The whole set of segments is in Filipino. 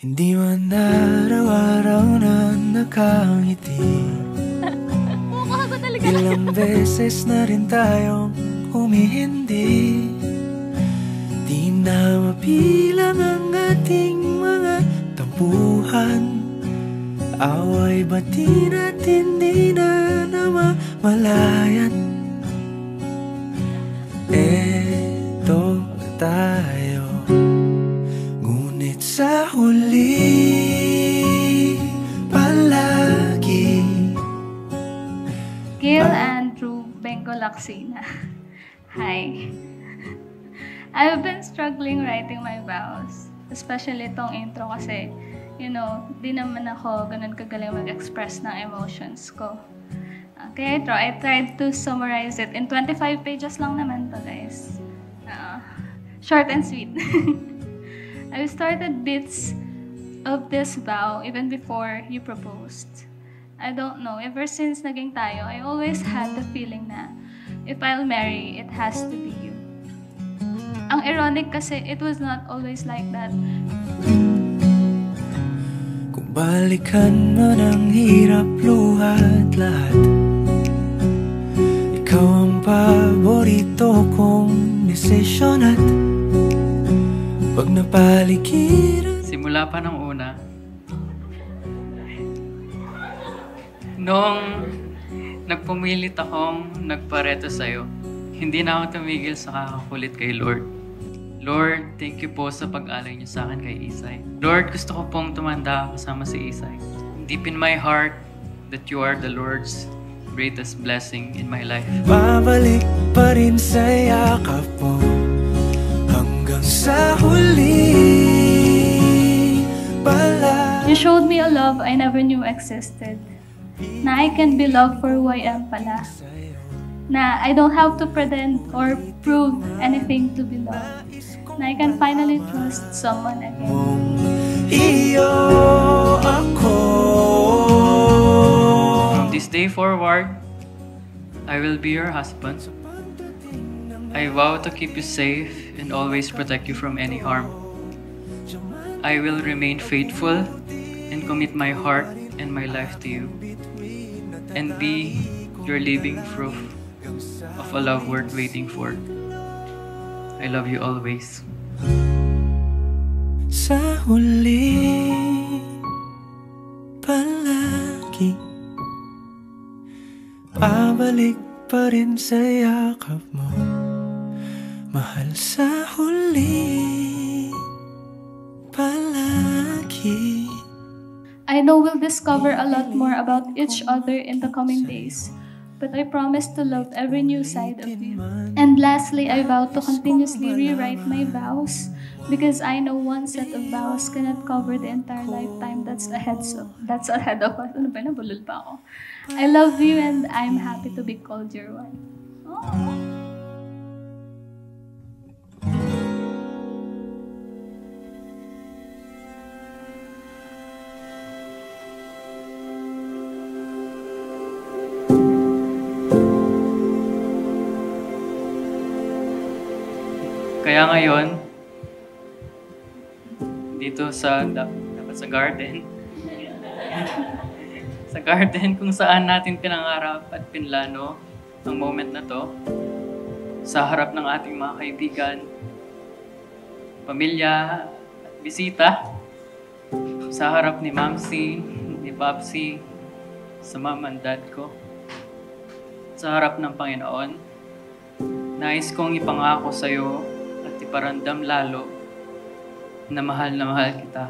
Hindi man araw-araw na nakangiti. Ilang beses na rin tayong humihindi. Di na mapilang ang ating mga tampuhan. Away bati natin di na namamalayan. Eto tayo, ngunit sa huli palagi. Gail Andrew Bengo Laksina. Hi. I've been struggling writing my vows. Especially itong intro kasi, you know, di naman ako ganun kagaling mag-express ng emotions ko. Kaya I tried to summarize it in 25 pages lang naman to, guys. Short and sweet. I started bits of this vow even before you proposed. I don't know, ever since naging tayo, I always had the feeling na if I'll marry, it has to be you. Ang ironic kasi, it was not always like that. Kung balikan mo ng hirap luhat lahat, ikaw ang paborito kong desisyon at pag napaligiran. Simula pa ng una, noong nagpumilit akong nagpareto sa'yo, hindi na ako tumigil sa kakakulit kay Lord. Lord, thank you po sa pag-alay niyo sa akin kay Isay. Lord, gusto ko pong tumanda kasama si Isay. Deep in my heart that you are the Lord's greatest blessing in my life. Babalik pa rin sa yakap mo hanggang sa huli pala. You showed me a love I never knew existed. Na I can be loved for who I am pala. Na I don't have to pretend or prove anything to be loved. Na I can finally trust someone again. Iyo ako. From this day forward, I will be your husband. I vow to keep you safe and always protect you from any harm. I will remain faithful and commit my heart and my life to you, and be your living proof of a love worth waiting for. I love you always. Sa huli palagi, pabalik pa rin sa yakap mo, mahal sa huli palagi. I know we'll discover a lot more about each other in the coming days, but I promise to love every new side of you. And lastly, I vow to continuously rewrite my vows, because I know one set of vows cannot cover the entire lifetime that's ahead of us. Ano ba, nabulol pa ako. I love you and I'm happy to be called your one. Oh. Kaya ngayon, dito dapat sa garden, sa garden kung saan natin pinangarap at pinlano ang moment na to, sa harap ng ating mga kaibigan, pamilya at bisita, sa harap ni Mamsi, ni Babsi, sa mom and dad ko, sa harap ng Panginoon, nais kong ipangako sa'yo at iparamdam lalo na mahal kita.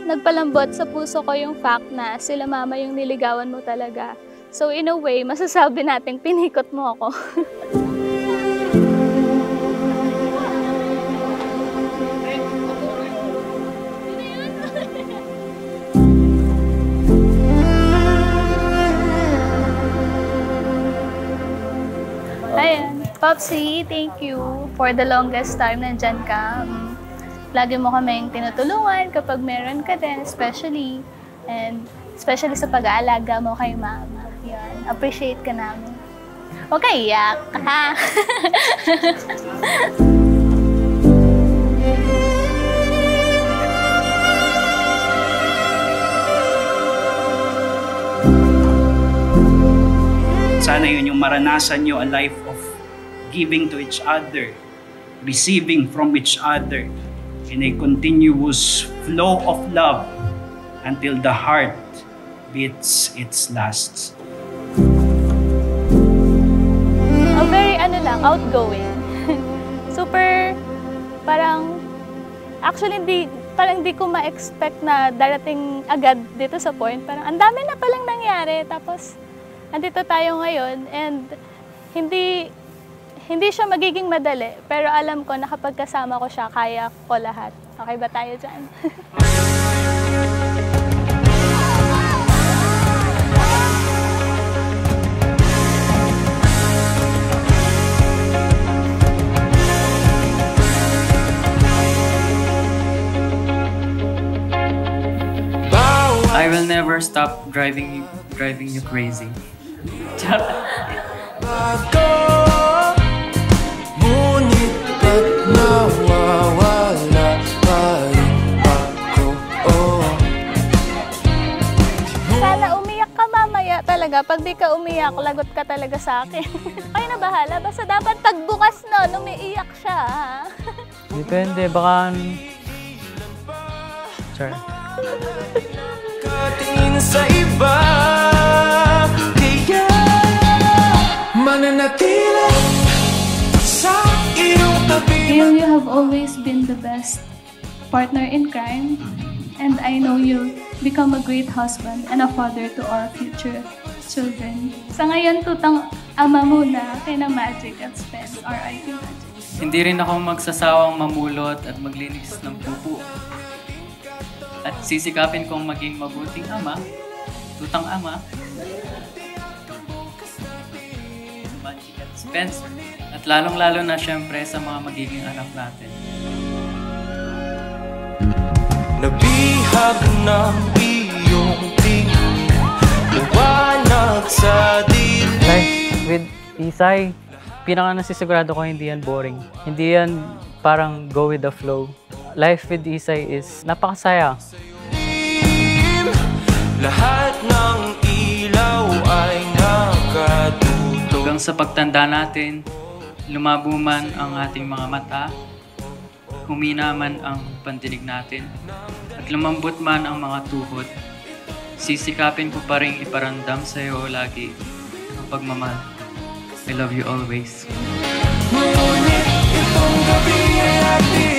Nagpalambot sa puso ko yung fact na sila mama yung niligawan mo talaga. So in a way, masasabi natin pinikot mo ako. Ayan. Popsi, thank you for the longest time nandyan ka. Lagi mo kaming tinutulungan kapag meron ka din, especially sa pag-aalaga mo kay mama. Yan, appreciate ka namin. Huwag ka iyak, ha? Sana yun yung maranasan nyo, a life of giving to each other, receiving from each other in a continuous flow of love until the heart beats its last. Very outgoing. Super, actually parang di ko ma-expect na darating agad dito sa point. Parang ang dami na palang nangyari. Tapos, andito tayo ngayon and hindi siya magiging madali. Pero alam ko na kapag kasama ko siya, kaya ko lahat. Okay ba tayo dyan? I will never stop driving you crazy. Ngunit ba't nawawala pa rin ako? Sana umiyak ka mamaya talaga. Pag di ka umiyak, lagot ka talaga sa akin. Kayo na bahala. Basta dapat pagbukas nun, umiiyak siya. Ha? Depende, baka... Sorry. Katingin sa iba, kaya mananatili sa iyong tabi. Gail, you have always been the best partner in crime, and I know you'll become a great husband and a father to our future children. Sa ngayon, tutang ama muna kay na Magic at Spence, R.I.P. Magic. Hindi rin ako magsasawang mamulot at maglinis ng pupo. At sisikapin kong maging mabuting ama, tutang ama, Magic at Spencer, at lalong-lalo na syempre sa mga magiging anak natin. Nabihag ng iyong tingin, liwanag sa dilim. Life with Isay, pinaka-nasisigurado ko hindi yan boring. Hindi yan parang go with the flow. Life with Isay is napakasaya. Lahat ng ilaw ay nakatutok. Hanggang sa pagtanda natin, lumabo man ang ating mga mata, humina man ang pandinig natin, at lumambot man ang mga tuhod, sisikapin ko pa rin iparamdam sa iyo lagi ang pagmamahal. I love you always. Ngunit itong gabi ay ating